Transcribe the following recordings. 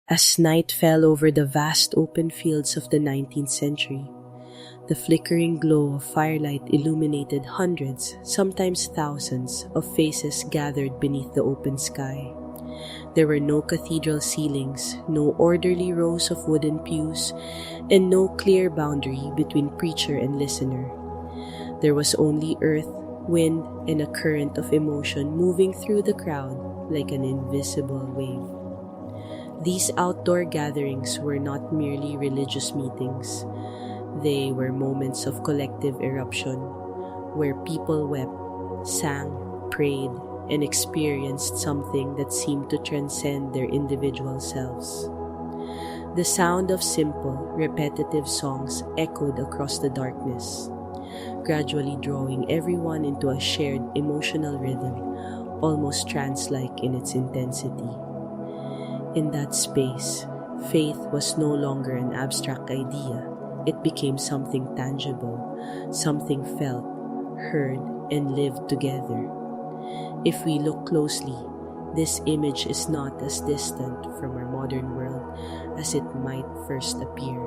As night fell over the vast open fields of the 19th century, the flickering glow of firelight illuminated hundreds, sometimes thousands, of faces gathered beneath the open sky. There were no cathedral ceilings, no orderly rows of wooden pews, and no clear boundary between preacher and listener. There was only earth, wind, and a current of emotion moving through the crowd like an invisible wave. These outdoor gatherings were not merely religious meetings. They were moments of collective eruption, where people wept, sang, prayed, and experienced something that seemed to transcend their individual selves. The sound of simple, repetitive songs echoed across the darkness, gradually drawing everyone into a shared emotional rhythm, almost trance-like in its intensity. In that space, faith was no longer an abstract idea. It became something tangible, something felt, heard, and lived together. If we look closely, this image is not as distant from our modern world as it might first appear.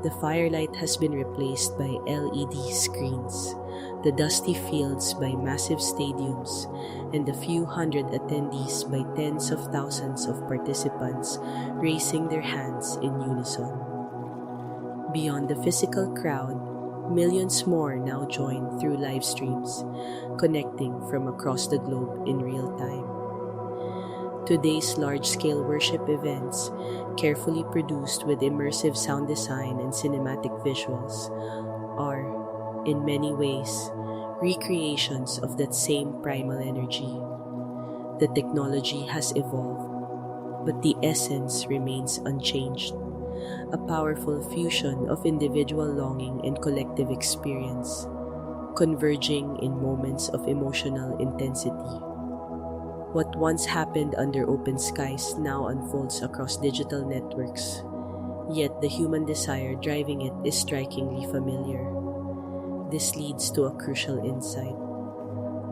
The firelight has been replaced by LED screens, the dusty fields by massive stadiums, and the few hundred attendees by tens of thousands of participants raising their hands in unison. Beyond the physical crowd, millions more now join through live streams, connecting from across the globe in real time. Today's large-scale worship events, carefully produced with immersive sound design and cinematic visuals, are, in many ways, recreations of that same primal energy. The technology has evolved, but the essence remains unchanged, a powerful fusion of individual longing and collective experience, converging in moments of emotional intensity. What once happened under open skies now unfolds across digital networks, yet the human desire driving it is strikingly familiar. This leads to a crucial insight.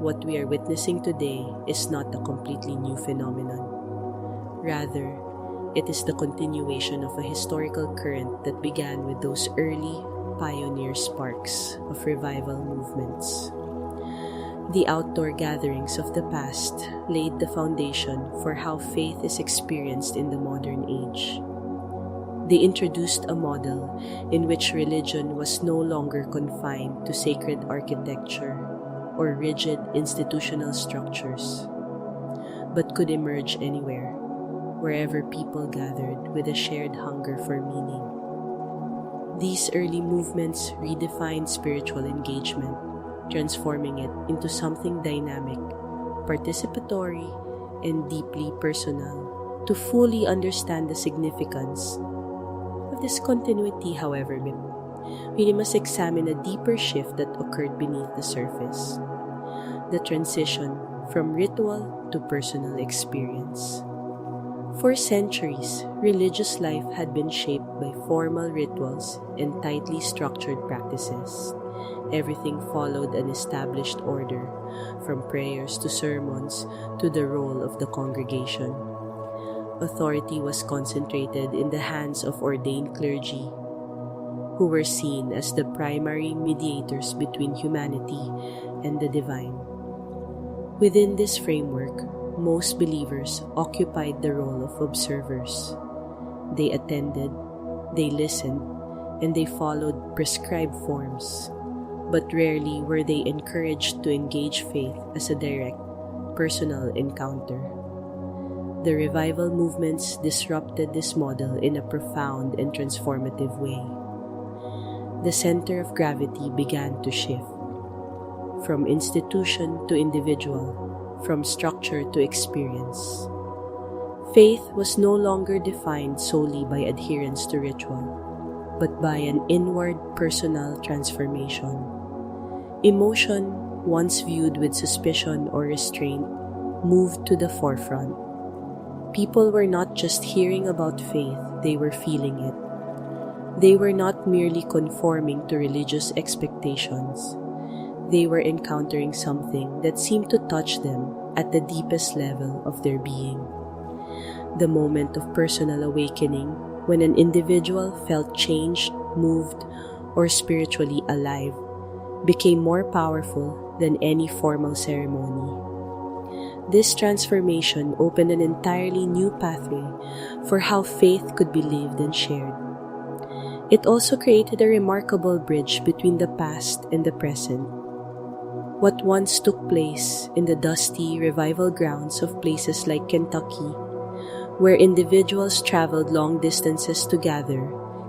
What we are witnessing today is not a completely new phenomenon. Rather, it is the continuation of a historical current that began with those early, pioneer sparks of revival movements. The outdoor gatherings of the past laid the foundation for how faith is experienced in the modern age. They introduced a model in which religion was no longer confined to sacred architecture or rigid institutional structures, but could emerge anywhere, wherever people gathered with a shared hunger for meaning. These early movements redefined spiritual engagement, transforming it into something dynamic, participatory, and deeply personal. To fully understand the significance of this continuity, however, we must examine a deeper shift that occurred beneath the surface: the transition from ritual to personal experience. For centuries, religious life had been shaped by formal rituals and tightly structured practices. Everything followed an established order, from prayers to sermons to the role of the congregation. Authority was concentrated in the hands of ordained clergy, who were seen as the primary mediators between humanity and the divine. Within this framework, most believers occupied the role of observers. They attended, they listened, and they followed prescribed forms, but rarely were they encouraged to engage faith as a direct, personal encounter. The revival movements disrupted this model in a profound and transformative way. The center of gravity began to shift, from institution to individual, from structure to experience. Faith was no longer defined solely by adherence to ritual, but by an inward personal transformation. Emotion, once viewed with suspicion or restraint, moved to the forefront. People were not just hearing about faith, they were feeling it. They were not merely conforming to religious expectations. They were encountering something that seemed to touch them at the deepest level of their being. The moment of personal awakening, when an individual felt changed, moved, or spiritually alive, became more powerful than any formal ceremony. This transformation opened an entirely new pathway for how faith could be lived and shared. It also created a remarkable bridge between the past and the present. What once took place in the dusty revival grounds of places like Kentucky, where individuals traveled long distances to gather,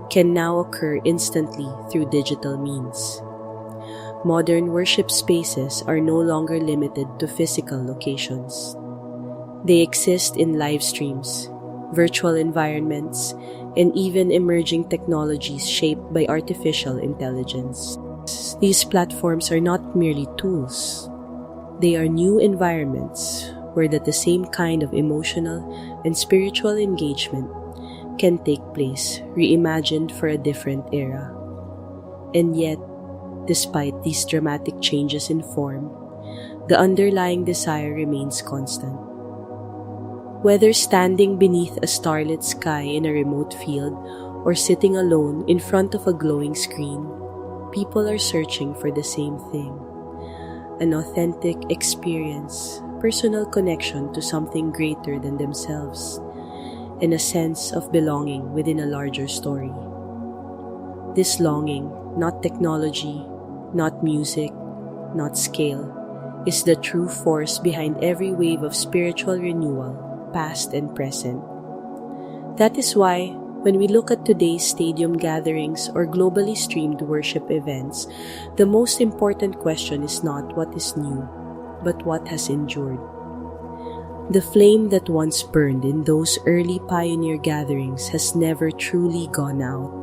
can now occur instantly through digital means. Modern worship spaces are no longer limited to physical locations. They exist in live streams, virtual environments, and even emerging technologies shaped by artificial intelligence. These platforms are not merely tools. They are new environments where the same kind of emotional and spiritual engagement can take place, reimagined for a different era. And yet, despite these dramatic changes in form, the underlying desire remains constant. Whether standing beneath a starlit sky in a remote field or sitting alone in front of a glowing screen, people are searching for the same thing: an authentic experience, personal connection to something greater than themselves, and a sense of belonging within a larger story. This longing, not technology, not music, not scale, is the true force behind every wave of spiritual renewal, past and present. That is why, when we look at today's stadium gatherings or globally streamed worship events, the most important question is not what is new, but what has endured. The flame that once burned in those early pioneer gatherings has never truly gone out.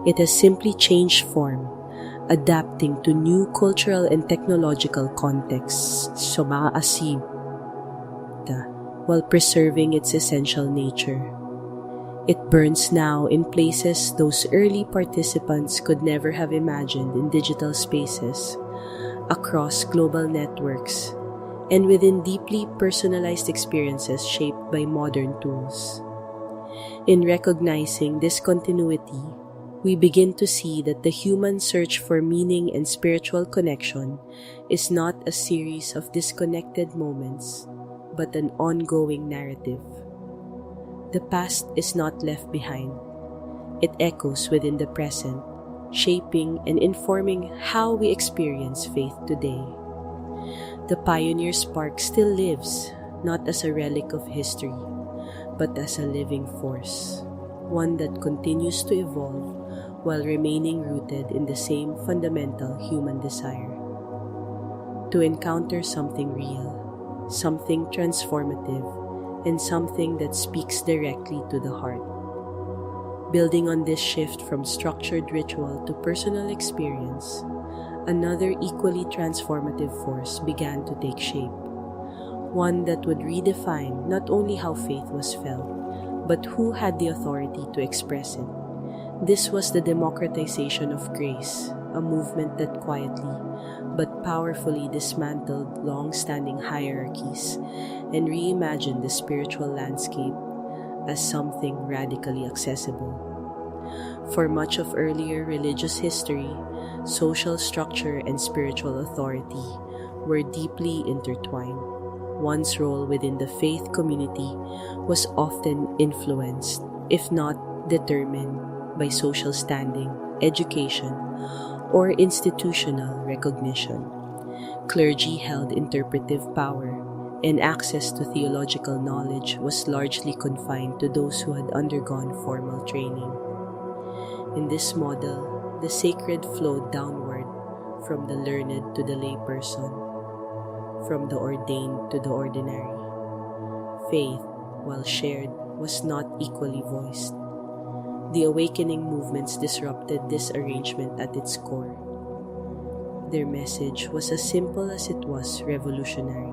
It has simply changed form, adapting to new cultural and technological contexts, while preserving its essential nature. It burns now in places those early participants could never have imagined, in digital spaces, across global networks, and within deeply personalized experiences shaped by modern tools. In recognizing this continuity, we begin to see that the human search for meaning and spiritual connection is not a series of disconnected moments, but an ongoing narrative. The past is not left behind. It echoes within the present, shaping and informing how we experience faith today. The pioneer spark still lives, not as a relic of history, but as a living force, one that continues to evolve while remaining rooted in the same fundamental human desire: to encounter something real, something transformative, and something that speaks directly to the heart. Building on this shift from structured ritual to personal experience, another equally transformative force began to take shape, one that would redefine not only how faith was felt, but who had the authority to express it. This was the democratization of grace, a movement that quietly but powerfully dismantled long-standing hierarchies and reimagined the spiritual landscape as something radically accessible. For much of earlier religious history, social structure and spiritual authority were deeply intertwined. One's role within the faith community was often influenced, if not determined, by social standing, education, or institutional recognition. Clergy held interpretive power, and access to theological knowledge was largely confined to those who had undergone formal training. In this model, the sacred flowed downward, from the learned to the layperson, from the ordained to the ordinary. Faith, while shared, was not equally voiced. The awakening movements disrupted this arrangement at its core. Their message was as simple as it was revolutionary.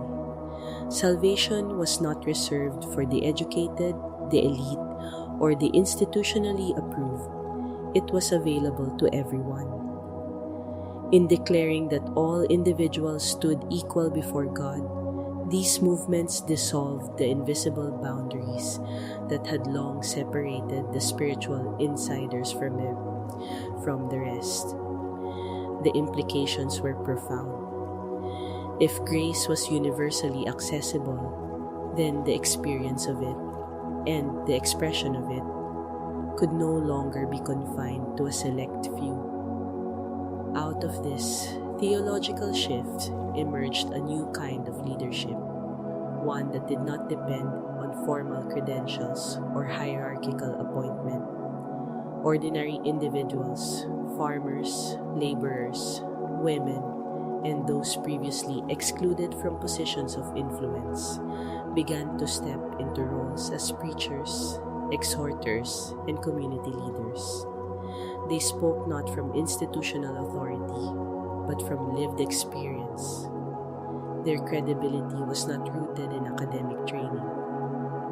Salvation was not reserved for the educated, the elite, or the institutionally approved. It was available to everyone. In declaring that all individuals stood equal before God, These movements dissolved the invisible boundaries that had long separated the spiritual insiders from the rest. The implications were profound. If grace was universally accessible, then the experience of it and the expression of it could no longer be confined to a select few. Out of this theological shift emerged a new kind of leadership, one that did not depend on formal credentials or hierarchical appointment. Ordinary individuals, farmers, laborers, women, and those previously excluded from positions of influence began to step into roles as preachers, exhorters, and community leaders. They spoke not from institutional authority, but from lived experience. Their credibility was not rooted in academic training,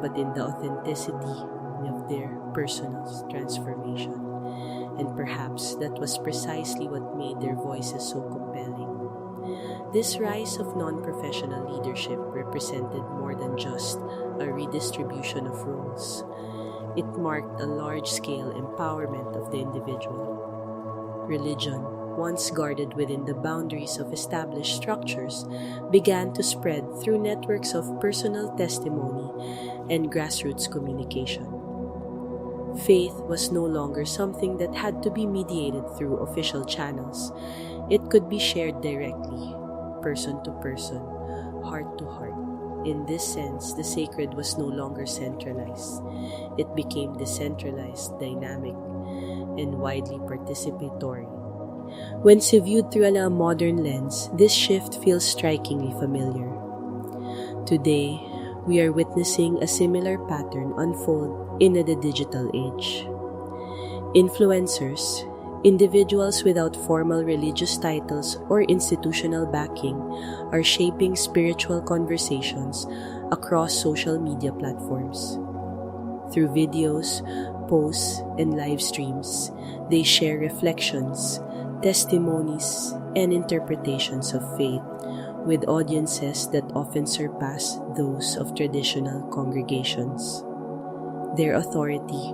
but in the authenticity of their personal transformation. And perhaps that was precisely what made their voices so compelling. This rise of non-professional leadership represented more than just a redistribution of roles. It marked a large-scale empowerment of the individual. Religion, once guarded within the boundaries of established structures, began to spread through networks of personal testimony and grassroots communication. Faith was no longer something that had to be mediated through official channels. It could be shared directly, person to person, heart to heart. In this sense, the sacred was no longer centralized. It became decentralized, dynamic, and widely participatory. When viewed through a modern lens, this shift feels strikingly familiar. Today, we are witnessing a similar pattern unfold in the digital age. Influencers, individuals without formal religious titles or institutional backing, are shaping spiritual conversations across social media platforms. Through videos, posts, and live streams, they share reflections, testimonies, and interpretations of faith with audiences that often surpass those of traditional congregations. Their authority,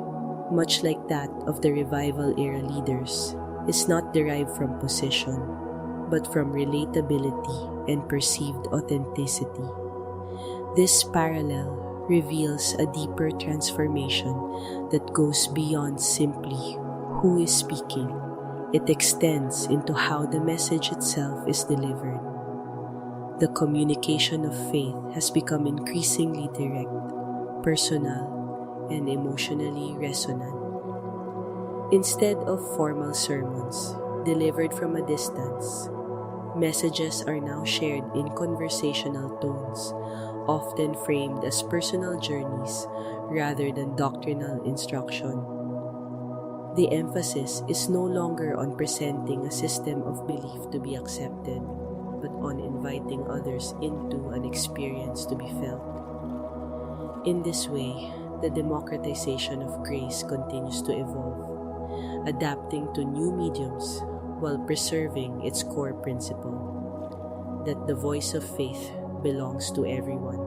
much like that of the revival-era leaders, is not derived from position, but from relatability and perceived authenticity. This parallel reveals a deeper transformation that goes beyond simply who is speaking. It extends into how the message itself is delivered. The communication of faith has become increasingly direct, personal, and emotionally resonant. Instead of formal sermons delivered from a distance, messages are now shared in conversational tones, often framed as personal journeys rather than doctrinal instruction. The emphasis is no longer on presenting a system of belief to be accepted, but on inviting others into an experience to be felt. In this way, the democratization of grace continues to evolve, adapting to new mediums while preserving its core principle, that the voice of faith belongs to everyone.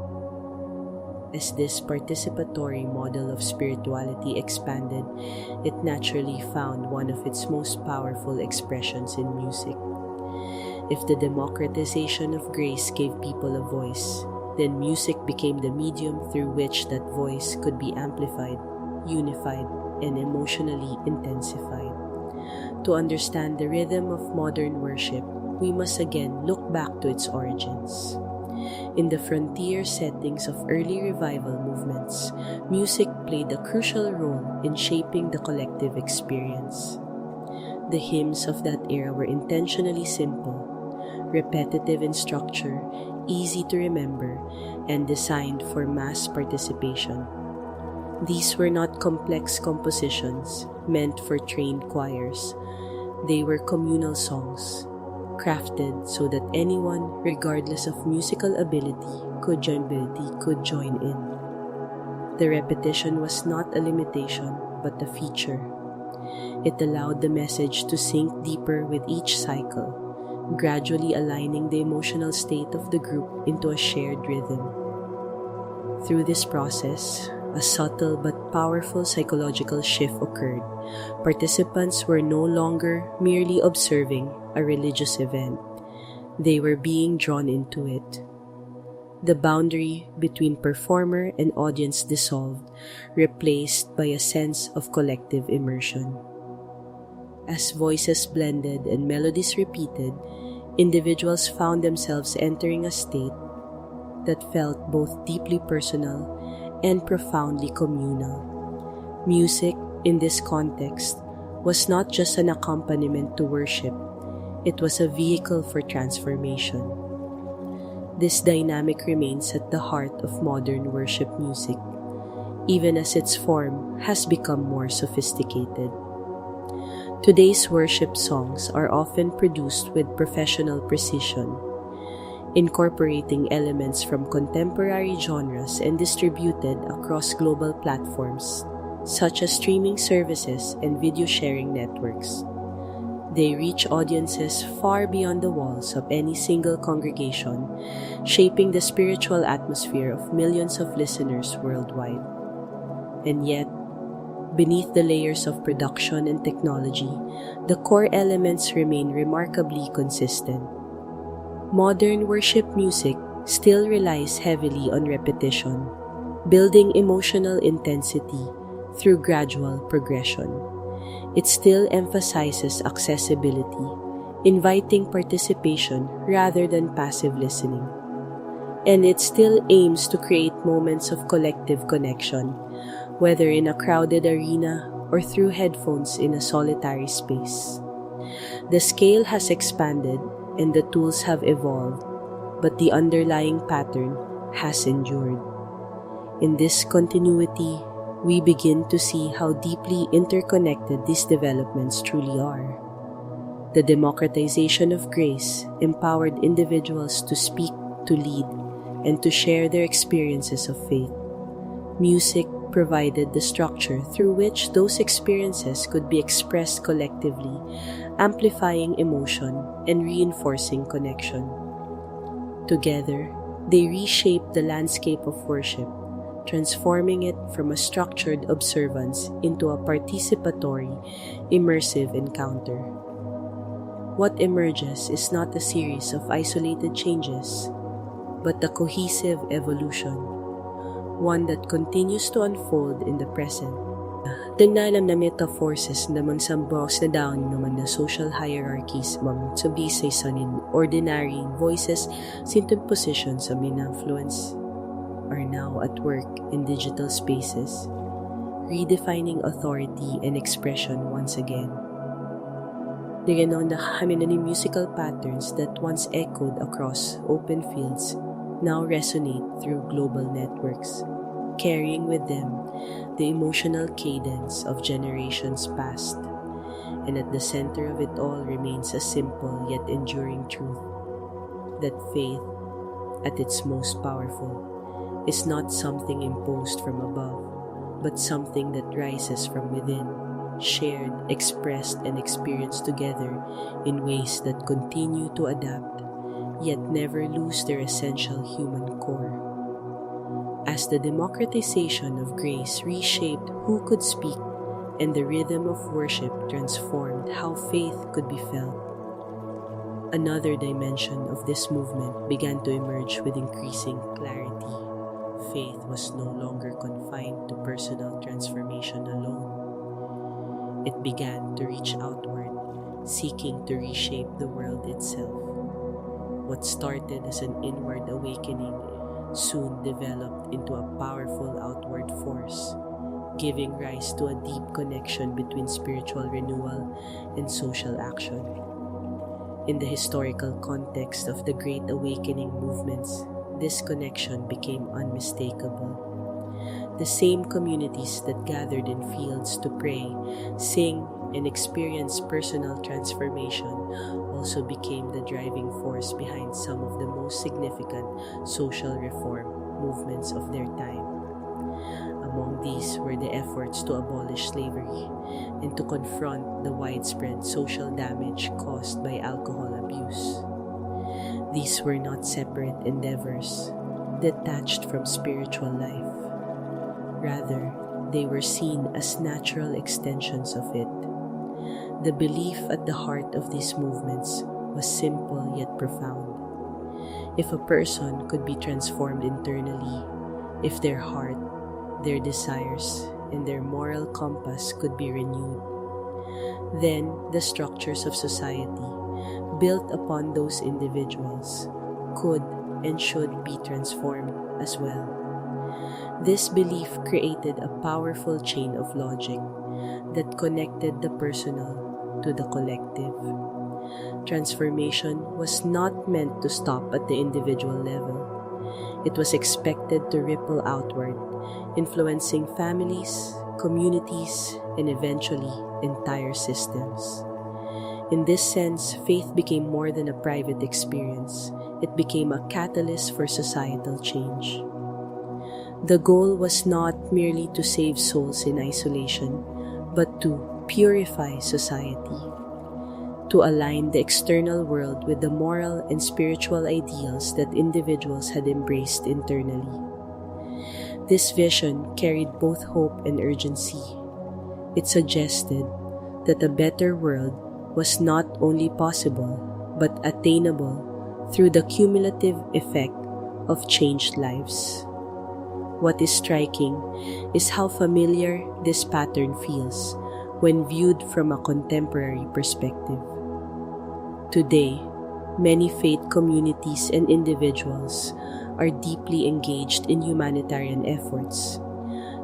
As this participatory model of spirituality expanded, it naturally found one of its most powerful expressions in music. If the democratization of grace gave people a voice, then music became the medium through which that voice could be amplified, unified, and emotionally intensified. To understand the rhythm of modern worship, we must again look back to its origins. In the frontier settings of early revival movements, music played a crucial role in shaping the collective experience. The hymns of that era were intentionally simple, repetitive in structure, easy to remember, and designed for mass participation. These were not complex compositions meant for trained choirs. They were communal songs, crafted so that anyone, regardless of musical ability, could join in. The repetition was not a limitation, but a feature. It allowed the message to sink deeper with each cycle, gradually aligning the emotional state of the group into a shared rhythm. Through this process, a subtle but powerful psychological shift occurred. Participants were no longer merely observing a religious event. They were being drawn into it. The boundary between performer and audience dissolved, replaced by a sense of collective immersion. As voices blended and melodies repeated, individuals found themselves entering a state that felt both deeply personal and profoundly communal. Music, in this context, was not just an accompaniment to worship, it was a vehicle for transformation. This dynamic remains at the heart of modern worship music, even as its form has become more sophisticated. Today's worship songs are often produced with professional precision, incorporating elements from contemporary genres and distributed across global platforms, such as streaming services and video sharing networks. They reach audiences far beyond the walls of any single congregation, shaping the spiritual atmosphere of millions of listeners worldwide. And yet, beneath the layers of production and technology, the core elements remain remarkably consistent. Modern worship music still relies heavily on repetition, building emotional intensity through gradual progression. It still emphasizes accessibility, inviting participation rather than passive listening. And it still aims to create moments of collective connection, whether in a crowded arena or through headphones in a solitary space. The scale has expanded and the tools have evolved, but the underlying pattern has endured. In this continuity, we begin to see how deeply interconnected these developments truly are. The democratization of grace empowered individuals to speak, to lead, and to share their experiences of faith. Music provided the structure through which those experiences could be expressed collectively, amplifying emotion and reinforcing connection. Together, they reshaped the landscape of worship, transforming it from a structured observance into a participatory, immersive encounter. What emerges is not a series of isolated changes, but a cohesive evolution, one that continues to unfold in the present. Tingnan na metaphors naman sa box na down naman na social hierarchies sa bisay sa ordinary voices sinton positions sa influence are now at work in digital spaces, redefining authority and expression once again. Diganaw na kami na ni musical patterns that once echoed across open fields now resonate through global networks, carrying with them the emotional cadence of generations past. And at the center of it all remains a simple yet enduring truth, that faith, at its most powerful, is not something imposed from above, but something that rises from within, shared, expressed, and experienced together in ways that continue to adapt, yet never lose their essential human core. As the democratization of grace reshaped who could speak and the rhythm of worship transformed how faith could be felt, another dimension of this movement began to emerge with increasing clarity. Faith was no longer confined to personal transformation alone. It began to reach outward, seeking to reshape the world itself. What started as an inward awakening soon developed into a powerful outward force, giving rise to a deep connection between spiritual renewal and social action. In the historical context of the Great Awakening movements, this connection became unmistakable. The same communities that gathered in fields to pray, sing, and experience personal transformation also became the driving force behind some of the most significant social reform movements of their time. A Among these were the efforts to abolish slavery and to confront the widespread social damage caused by alcohol abuse. These were not separate endeavors, detached from spiritual life. Rather, they were seen as natural extensions of it. The belief at the heart of these movements was simple yet profound. If a person could be transformed internally, if their heart, their desires, and their moral compass could be renewed, then the structures of society, built upon those individuals, could and should be transformed as well. This belief created a powerful chain of logic that connected the personal to the collective. Transformation was not meant to stop at the individual level. It was expected to ripple outward, influencing families, communities, and eventually entire systems. In this sense, faith became more than a private experience. It became a catalyst for societal change. The goal was not merely to save souls in isolation, but to purify society, to align the external world with the moral and spiritual ideals that individuals had embraced internally. This vision carried both hope and urgency. It suggested that a better world was not only possible but attainable through the cumulative effect of changed lives. What is striking is how familiar this pattern feels when viewed from a contemporary perspective. Today, many faith communities and individuals are deeply engaged in humanitarian efforts,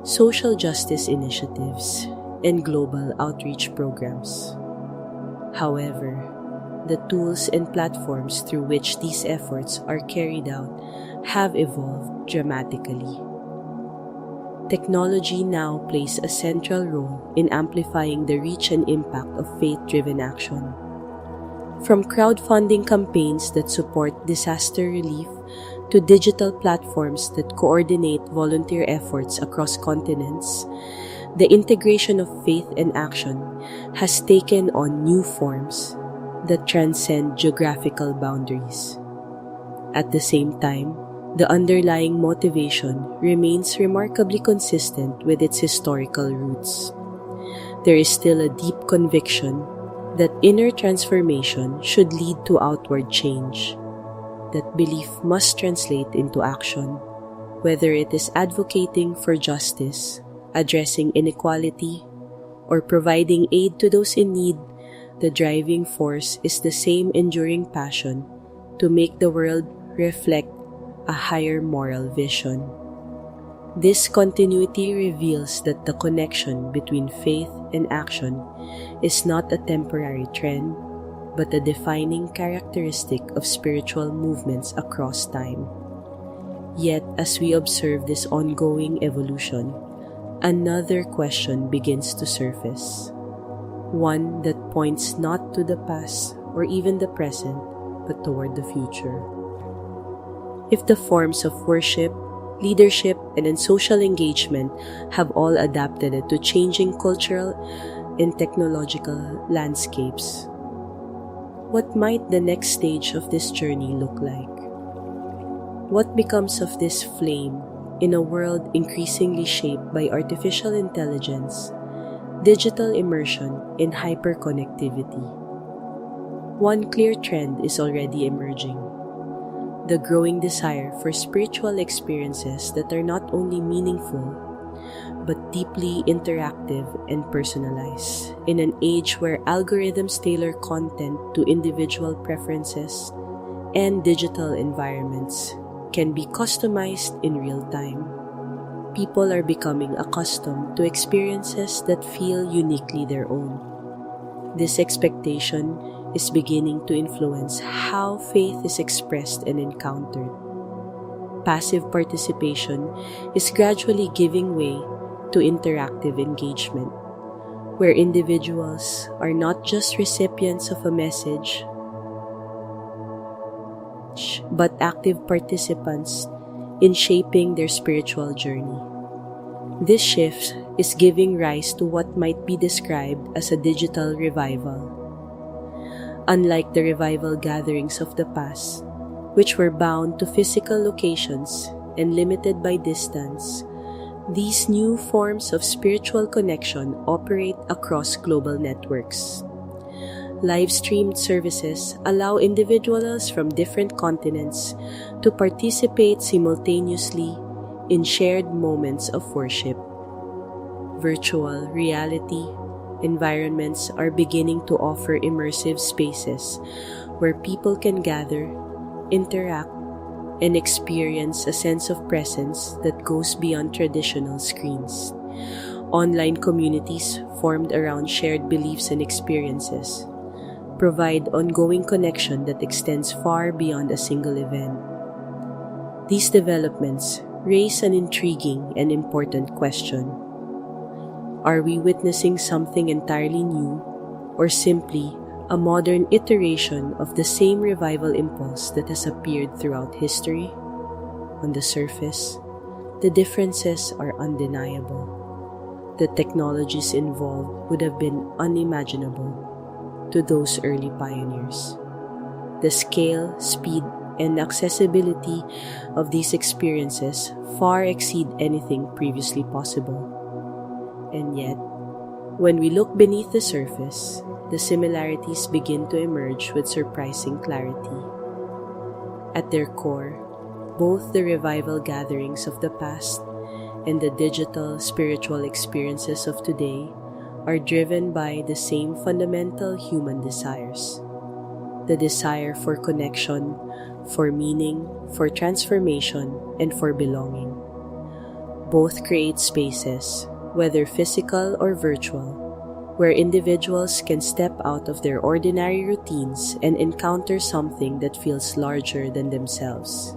social justice initiatives, and global outreach programs. However, the tools and platforms through which these efforts are carried out have evolved dramatically. Technology now plays a central role in amplifying the reach and impact of faith-driven action. From crowdfunding campaigns that support disaster relief to digital platforms that coordinate volunteer efforts across continents, the integration of faith and action has taken on new forms that transcend geographical boundaries. At the same time, the underlying motivation remains remarkably consistent with its historical roots. There is still a deep conviction that inner transformation should lead to outward change. That belief must translate into action, whether it is advocating for justice, addressing inequality, or providing aid to those in need. The driving force is the same enduring passion to make the world reflect a higher moral vision. This continuity reveals that the connection between faith and action is not a temporary trend, but a defining characteristic of spiritual movements across time. Yet, as we observe this ongoing evolution, another question begins to surface, one that points not to the past or even the present, but toward the future. If the forms of worship, leadership, and social engagement have all adapted to changing cultural and technological landscapes, what might the next stage of this journey look like? What becomes of this flame in a world increasingly shaped by artificial intelligence, digital immersion, and hyperconnectivity? One clear trend is already emerging: the growing desire for spiritual experiences that are not only meaningful, but deeply interactive and personalized. In an age where algorithms tailor content to individual preferences and digital environments can be customized in real time, people are becoming accustomed to experiences that feel uniquely their own. This expectation is beginning to influence how faith is expressed and encountered. Passive participation is gradually giving way to interactive engagement, where individuals are not just recipients of a message, but active participants in shaping their spiritual journey. This shift is giving rise to what might be described as a digital revival. Unlike the revival gatherings of the past, which were bound to physical locations and limited by distance, these new forms of spiritual connection operate across global networks. Live-streamed services allow individuals from different continents to participate simultaneously in shared moments of worship. Virtual reality environments are beginning to offer immersive spaces where people can gather, interact, and experience a sense of presence that goes beyond traditional screens. Online communities formed around shared beliefs and experiences provide ongoing connection that extends far beyond a single event. These developments raise an intriguing and important question. Are we witnessing something entirely new, or simply a modern iteration of the same revival impulse that has appeared throughout history? On the surface, the differences are undeniable. The technologies involved would have been unimaginable to those early pioneers. The scale, speed, and accessibility of these experiences far exceed anything previously possible. And yet, when we look beneath the surface, the similarities begin to emerge with surprising clarity. At their core, both the revival gatherings of the past and the digital spiritual experiences of today are driven by the same fundamental human desires. The desire for connection, for meaning, for transformation, and for belonging. Both create spaces, whether physical or virtual, where individuals can step out of their ordinary routines and encounter something that feels larger than themselves.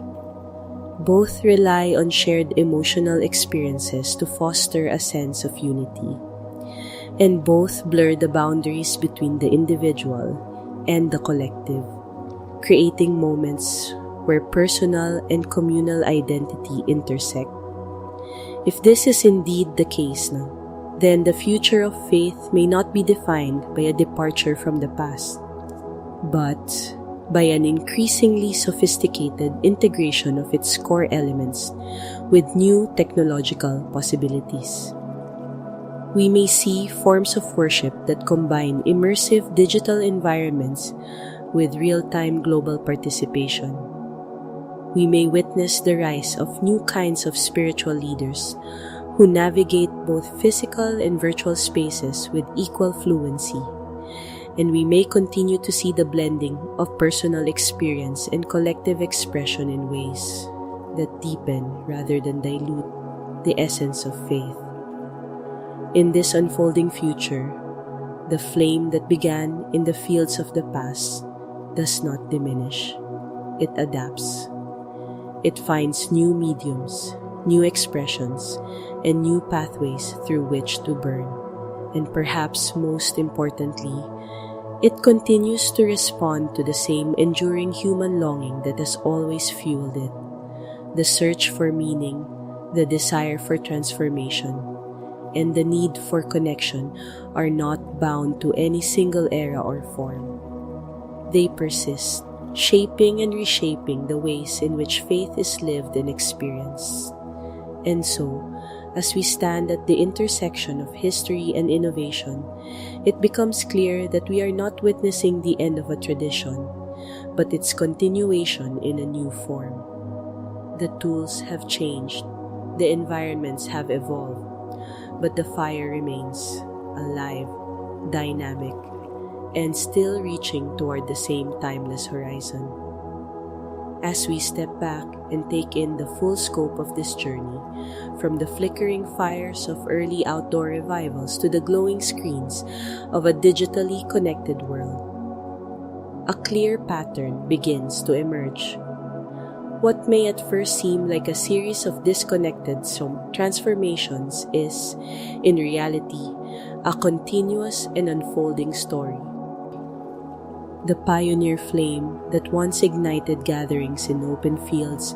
Both rely on shared emotional experiences to foster a sense of unity, and both blur the boundaries between the individual and the collective, creating moments where personal and communal identity intersect. If this is indeed the case now, then the future of faith may not be defined by a departure from the past, but by an increasingly sophisticated integration of its core elements with new technological possibilities. We may see forms of worship that combine immersive digital environments with real-time global participation. We may witness the rise of new kinds of spiritual leaders who navigate both physical and virtual spaces with equal fluency. And we may continue to see the blending of personal experience and collective expression in ways that deepen rather than dilute the essence of faith. In this unfolding future, the flame that began in the fields of the past does not diminish. It adapts. It finds new mediums, new expressions, and new pathways through which to burn. And perhaps most importantly, it continues to respond to the same enduring human longing that has always fueled it. The search for meaning, the desire for transformation, and the need for connection are not bound to any single era or form. They persist, shaping and reshaping the ways in which faith is lived and experienced. And so, as we stand at the intersection of history and innovation, it becomes clear that we are not witnessing the end of a tradition, but its continuation in a new form. The tools have changed, the environments have evolved, but the fire remains alive, dynamic, and still reaching toward the same timeless horizon. As we step back and take in the full scope of this journey, from the flickering fires of early outdoor revivals to the glowing screens of a digitally connected world, a clear pattern begins to emerge. What may at first seem like a series of disconnected transformations is, in reality, a continuous and unfolding story. The pioneer flame that once ignited gatherings in open fields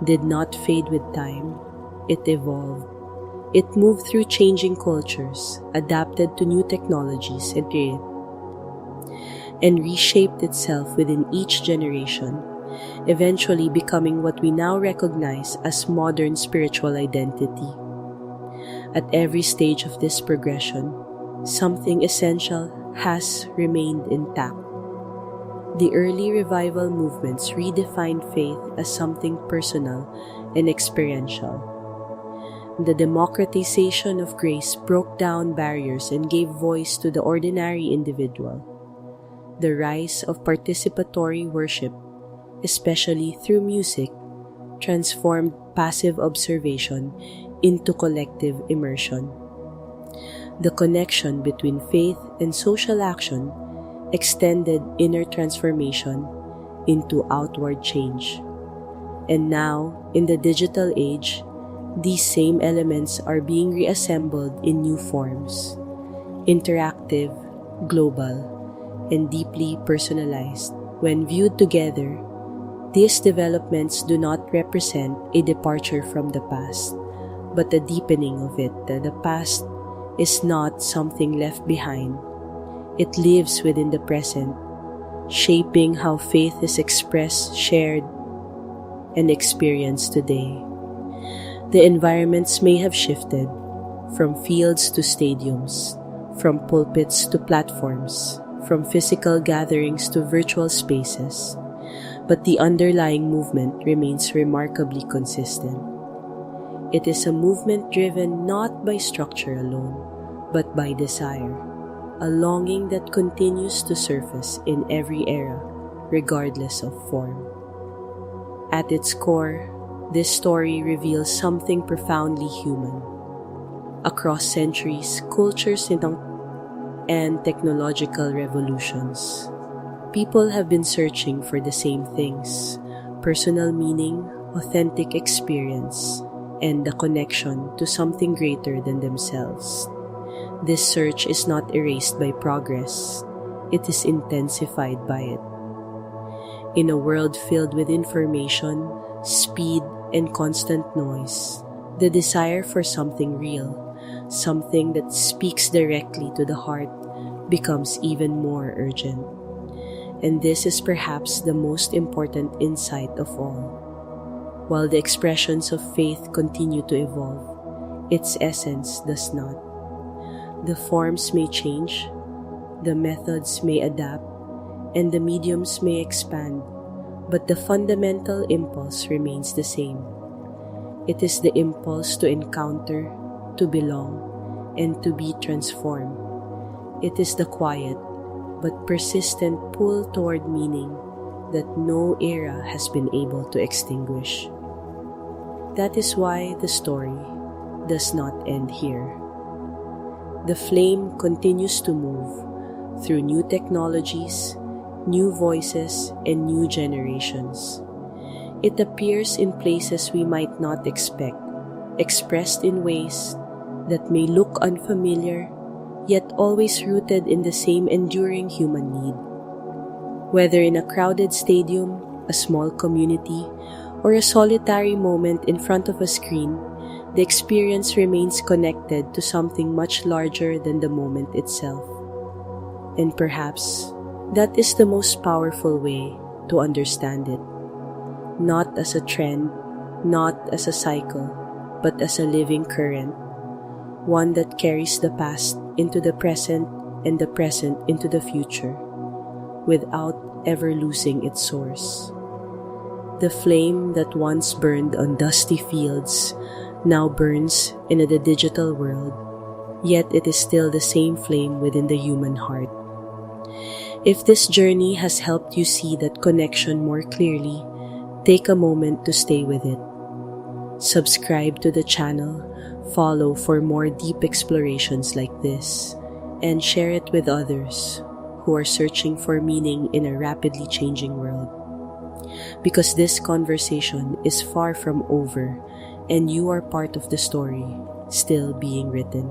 did not fade with time. It evolved, It moved through changing cultures, adapted to new technologies and reshaped itself within each generation, eventually becoming what we now recognize as modern spiritual identity. At every stage of this progression, something essential has remained intact. The early revival movements redefined faith as something personal and experiential. The democratization of grace broke down barriers and gave voice to the ordinary individual. The rise of participatory worship, especially through music, transformed passive observation into collective immersion. The connection between faith and social action extended inner transformation into outward change. And now, in the digital age, these same elements are being reassembled in new forms, interactive, global, and deeply personalized. When viewed together, these developments do not represent a departure from the past, but a deepening of it. The past is not something left behind. It lives within the present, shaping how faith is expressed, shared, and experienced today. The environments may have shifted, from fields to stadiums, from pulpits to platforms, from physical gatherings to virtual spaces, but the underlying movement remains remarkably consistent. It is a movement driven not by structure alone, but by desire, a longing that continues to surface in every era, regardless of form. At its core, this story reveals something profoundly human. Across centuries, cultures, and technological revolutions, people have been searching for the same things: personal meaning, authentic experience, and the connection to something greater than themselves. This search is not erased by progress, it is intensified by it. In a world filled with information, speed, and constant noise, the desire for something real, something that speaks directly to the heart, becomes even more urgent. And this is perhaps the most important insight of all. While the expressions of faith continue to evolve, its essence does not. The forms may change, the methods may adapt, and the mediums may expand, but the fundamental impulse remains the same. It is the impulse to encounter, to belong, and to be transformed. It is the quiet but persistent pull toward meaning that no era has been able to extinguish. That is why the story does not end here. The flame continues to move through new technologies, new voices, and new generations. It appears in places we might not expect, expressed in ways that may look unfamiliar, yet always rooted in the same enduring human need. Whether in a crowded stadium, a small community, or a solitary moment in front of a screen, the experience remains connected to something much larger than the moment itself. And perhaps that is the most powerful way to understand it. Not as a trend, not as a cycle, but as a living current, one that carries the past into the present and the present into the future, without ever losing its source. The flame that once burned on dusty fields now burns in the digital world, yet it is still the same flame within the human heart. If this journey has helped you see that connection more clearly, take a moment to stay with it. Subscribe to the channel, follow for more deep explorations like this, and share it with others who are searching for meaning in a rapidly changing world. Because this conversation is far from over, and you are part of the story still being written.